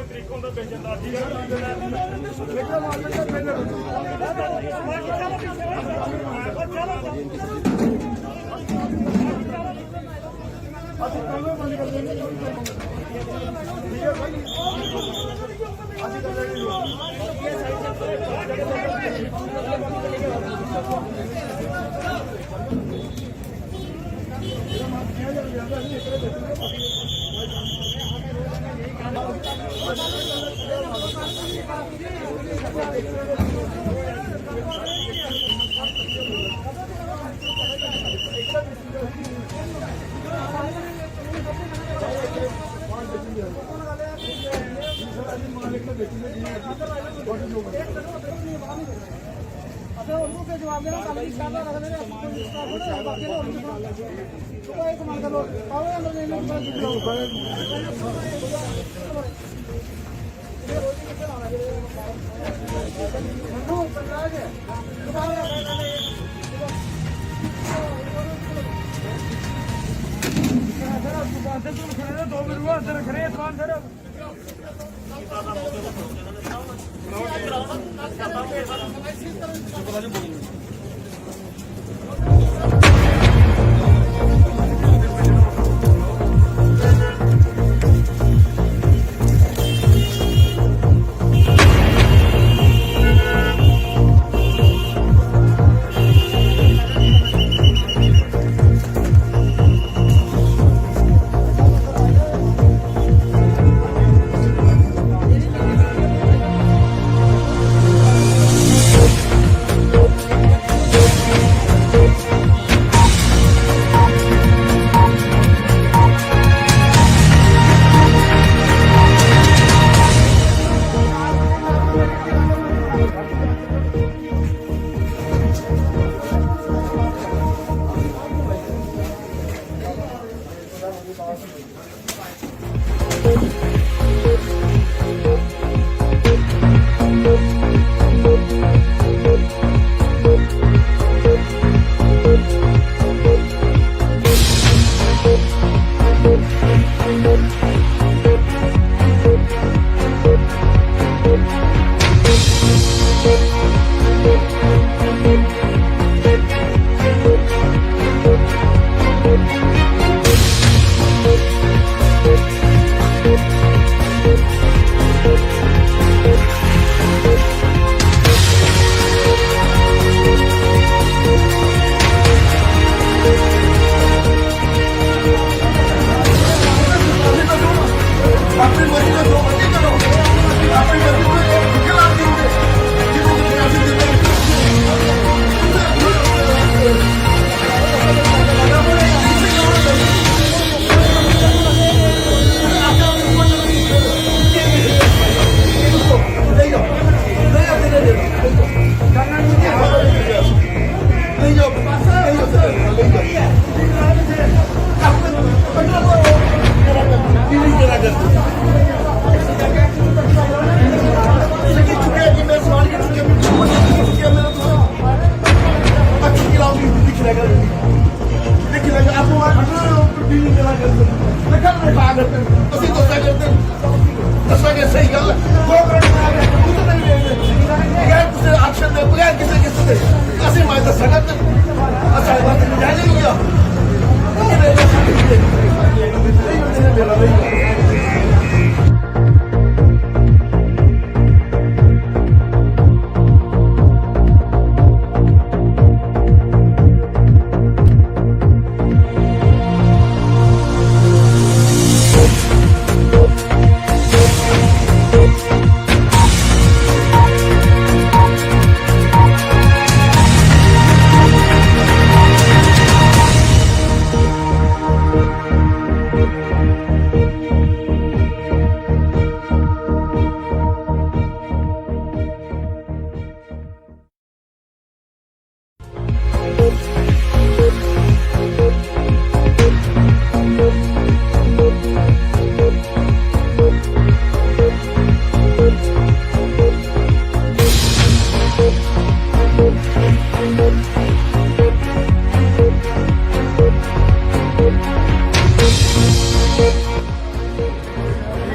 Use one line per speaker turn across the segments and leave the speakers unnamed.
ਤਰੀਕੋਂ ਦਾ ਵੇਚ ਜਾਂਦਾ ਠੀਕ ਹੈ ਅਸੀਂ ਕੱਲੋਂ ਬੰਦ ਕਰ ਦੇਂਗੇ ਠੀਕ ਹੈ ਭਾਈ ਅਸੀਂ ਕਰ जवाब देना दो मिनट अंदर खड़े समान सर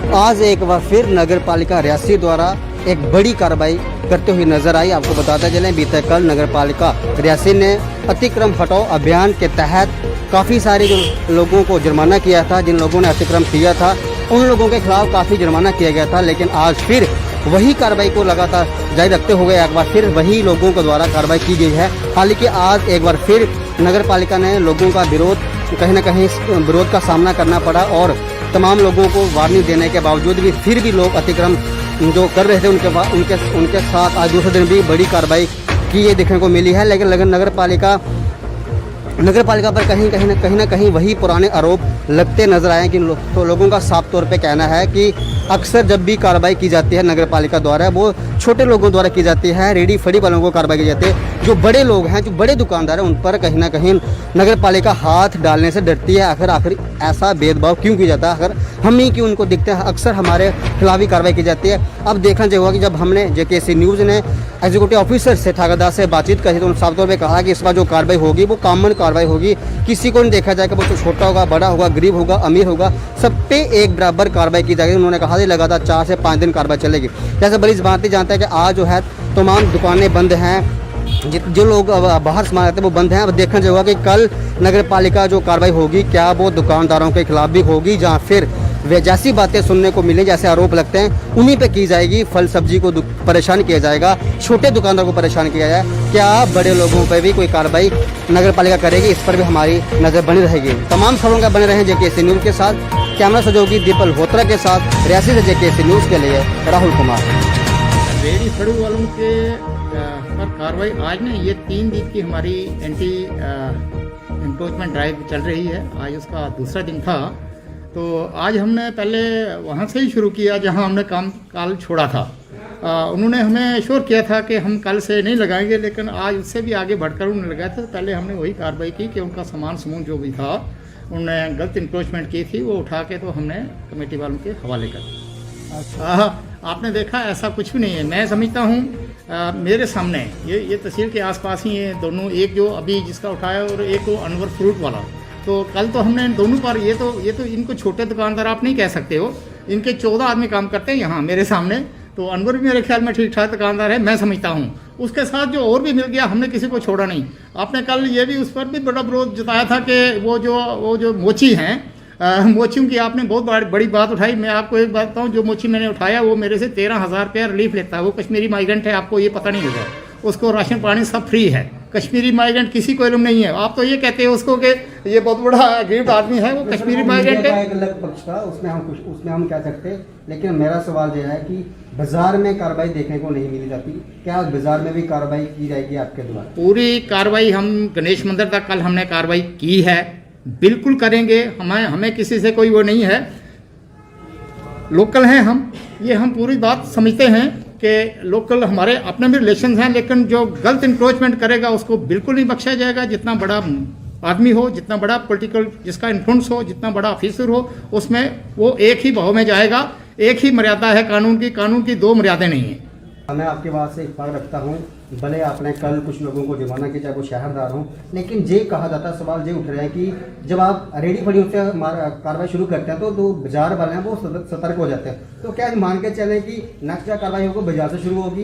आज एक बार फिर नगर पालिका रियासी द्वारा एक बड़ी कार्रवाई करते हुए नजर आई। आपको बताते चलें, बीते कल नगर पालिका रियासी ने अतिक्रम हटाओ अभियान के तहत काफ़ी सारे जो लोगों को जुर्माना किया था, जिन लोगों ने अतिक्रम किया था उन लोगों के खिलाफ काफ़ी जुर्माना किया गया था। लेकिन आज फिर वही कार्रवाई को लगातार जारी रखते हुए एक बार फिर वही लोगों के द्वारा कार्रवाई की गई है। हालांकि आज एक बार फिर नगर पालिका ने लोगों का विरोध कहीं न कहीं विरोध का सामना करना पड़ा और तमाम लोगों को वार्निंग देने के बावजूद भी फिर भी लोग अतिक्रम जो कर रहे थे उनके साथ आज दूसरे दिन भी बड़ी कार्रवाई की ये देखने को मिली है। लेकिन नगर पालिका पर कहीं ना कहीं वही पुराने आरोप लगते नजर आए कि तो लोगों का साफ तौर पे कहना है कि अक्सर जब भी कार्रवाई की जाती है नगर पालिका द्वारा वो छोटे लोगों द्वारा की जाती है, रेडी फड़ी वालों को कार्रवाई की जाती है। जो बड़े लोग हैं, जो बड़े दुकानदार हैं, उन पर कहीं ना कहीं नगर पालिका हाथ डालने से डरती है। आखिर ऐसा भेदभाव क्यों किया जाता है? अगर हम ही क्यों उनको दिखते हैं, अक्सर हमारे खिलाफ ही कार्रवाई की जाती है। अब देखना चाहिए कि जब हमने JKC न्यूज़ ने एग्जीक्यूटिव ऑफिसर से ठाकुरदास से बातचीत करी तो उन्होंने साफ तौर पर कहा कि इस बार जो कार्रवाई होगी वो कॉमन कार्रवाई होगी, किसी को नहीं देखा जाएगा वो तो छोटा होगा, बड़ा होगा, गरीब होगा, अमीर होगा, सब पे एक बराबर कार्रवाई की जाएगी। उन्होंने कहा कि लगातार 4 से 5 दिन कार्रवाई चलेगी। जैसे बड़ी भांति जानते हैं कि आज जो है तमाम दुकानें बंद हैं, जो लोग बाहर सामान आते हैं वो बंद हैं। अब देखना चाहिए कि कल नगर पालिका जो कार्रवाई होगी क्या वो दुकानदारों के खिलाफ भी होगी या फिर वे जैसी बातें सुनने को मिले, जैसे आरोप लगते हैं उन्हीं पे की जाएगी। फल सब्जी को परेशान किया जाएगा, छोटे दुकानदारों को परेशान किया जाए, क्या बड़े लोगों पे भी कोई कार्रवाई नगर पालिका करेगी? इस पर भी हमारी नज़र बनी रहेगी। तमाम खबरों का बने रहें JKC न्यूज़ के साथ। कैमरा सहयोगी दीपल होत्रा के साथ रियासी से JKC न्यूज़ के लिए राहुल कुमार।
रेडी फड़ू वालों के पर कार्रवाई आज ने ये 3 दिन की हमारी एंटी एनक्रोचमेंट ड्राइव चल रही है। आज उसका दूसरा दिन था। तो आज हमने पहले वहाँ से ही शुरू किया जहाँ हमने काम कल छोड़ा था। उन्होंने हमें एश्योर किया था कि हम कल से नहीं लगाएंगे, लेकिन आज उससे भी आगे बढ़कर उन्होंने लगाया था। पहले हमने वही कार्रवाई की कि उनका सामान समूह जो भी था उन्होंने गलत इंक्रोचमेंट की थी वो उठा के तो हमने कमेटी वालों के हवाले कर दिया। आपने देखा ऐसा कुछ भी नहीं है। मैं समझता हूँ मेरे सामने ये तहसील के आसपास ही ये दोनों, एक जो अभी जिसका उठाया और एक वो अनवर फ्रूट वाला। तो कल तो हमने दोनों पर ये तो इनको छोटे दुकानदार आप नहीं कह सकते हो, इनके 14 आदमी काम करते हैं यहाँ मेरे सामने। तो अनवर भी मेरे ख्याल में ठीक ठाक दुकानदार है, मैं समझता हूँ। उसके साथ जो और भी मिल गया, हमने किसी को छोड़ा नहीं। आपने कल ये भी उस पर भी बड़ा विरोध जताया था कि वो जो मोची हैं, मोचियों की आपने बहुत बड़ी बात उठाई। मैं आपको एक बात बताऊँ, जो मोची मैंने उठाया वो मेरे से 13,000 रुपया रिलीफ लेता है। वो कश्मीरी माइग्रेंट है, आपको ये पता नहीं होगा। उसको राशन पानी सब फ्री है। कश्मीरी माइग्रेंट किसी को इल्म नहीं है। आप तो ये कहते हो उसको कि ये बहुत बड़ा गरीब आदमी है, वो कश्मीरी माइग्रेंट है।
एक अलग पक्ष था, उसमें हम कह सकते। लेकिन मेरा सवाल यह है कि बाजार में कार्रवाई देखने को नहीं मिली जाती, क्या बाजार में भी कार्रवाई की जाएगी आपके द्वारा? पूरी
कार्रवाई हम गणेश मंदिर तक कल हमने कार्रवाई की है, बिल्कुल करेंगे। हमें किसी से कोई वो नहीं है, लोकल हैं हम, ये हम पूरी बात समझते हैं कि लोकल हमारे अपने भी रिलेशन हैं। लेकिन जो गलत इंक्रोचमेंट करेगा उसको बिल्कुल नहीं बख्शा जाएगा। जितना बड़ा आदमी हो, जितना बड़ा पॉलिटिकल जिसका इन्फ्लुएंस हो, जितना बड़ा ऑफिसर हो, उसमें वो एक ही भाव में जाएगा। एक ही मर्यादा है कानून की 2 मर्यादाएं नहीं है।
मैं आपके बात से इत्तेफाक रखता हूँ, भले आपने कल कुछ लोगों को जुर्माना किया, चाहे वो शहरदार हों, लेकिन ये कहा जाता है, सवाल ये उठ रहा है कि जब आप रेडी फड़ियों से कार्रवाई शुरू करते हैं तो बाजार वाले हैं वो सतर्क हो जाते हैं। तो क्या मान के चलें कि नेक्स्ट कार्रवाई होगी बाजार से शुरू होगी,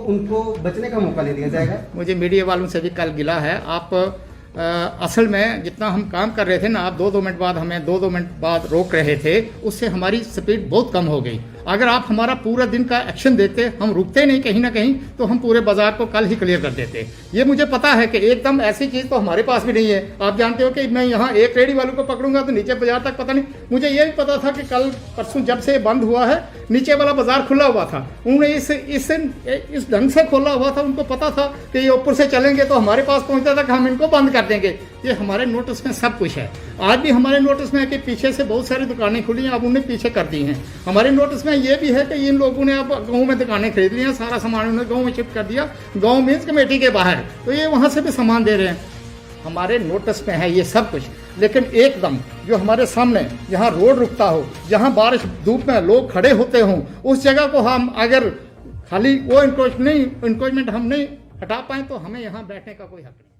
उनको बचने का मौका नहीं दिया जाएगा?
मुझे मीडिया वालों से भी कल गिला है। आप असल में जितना हम काम कर रहे थे ना, आप 2-2 मिनट बाद हमें 2-2 मिनट बाद रोक रहे थे, उससे हमारी स्पीड बहुत कम हो गई। अगर आप हमारा पूरा दिन का एक्शन देखते, हम रुकते नहीं कहीं ना कहीं, तो हम पूरे बाजार को कल ही क्लियर कर देते। ये मुझे पता है कि एकदम ऐसी चीज़ तो हमारे पास भी नहीं है। आप जानते हो कि मैं यहाँ एक रेडी वालों को पकड़ूंगा तो नीचे बाजार तक पता नहीं। मुझे ये भी पता था कि कल परसों जब से बंद हुआ है, नीचे वाला बाजार खुला हुआ था। उन्होंने इस ढंग से खोला हुआ था, उनको पता था कि ये ऊपर से चलेंगे तो हमारे पास पहुँचता था कि हम इनको बंद कर देंगे। ये हमारे नोटिस में सब कुछ है। आज भी हमारे नोटिस में है कि पीछे से बहुत सारी दुकानें खुली हैं, अब उन्हें पीछे कर दी हैं। हमारे नोटिस में ये भी है कि इन लोगों ने अब गांव में दुकानें खरीद ली हैं, सारा सामान उन्होंने गांव में शिफ्ट कर दिया। गांव मीन्स कमेटी के बाहर, तो ये वहां से भी सामान दे रहे हैं। हमारे नोटिस में है ये सब कुछ। लेकिन एकदम जो हमारे सामने जहां रोड रुकता हो, जहां बारिश धूप में लोग खड़े होते हों, उस जगह को हम अगर खाली वो इंक्रोचमेंट हम नहीं हटा पाएँ तो हमें यहाँ बैठने का कोई हक नहीं।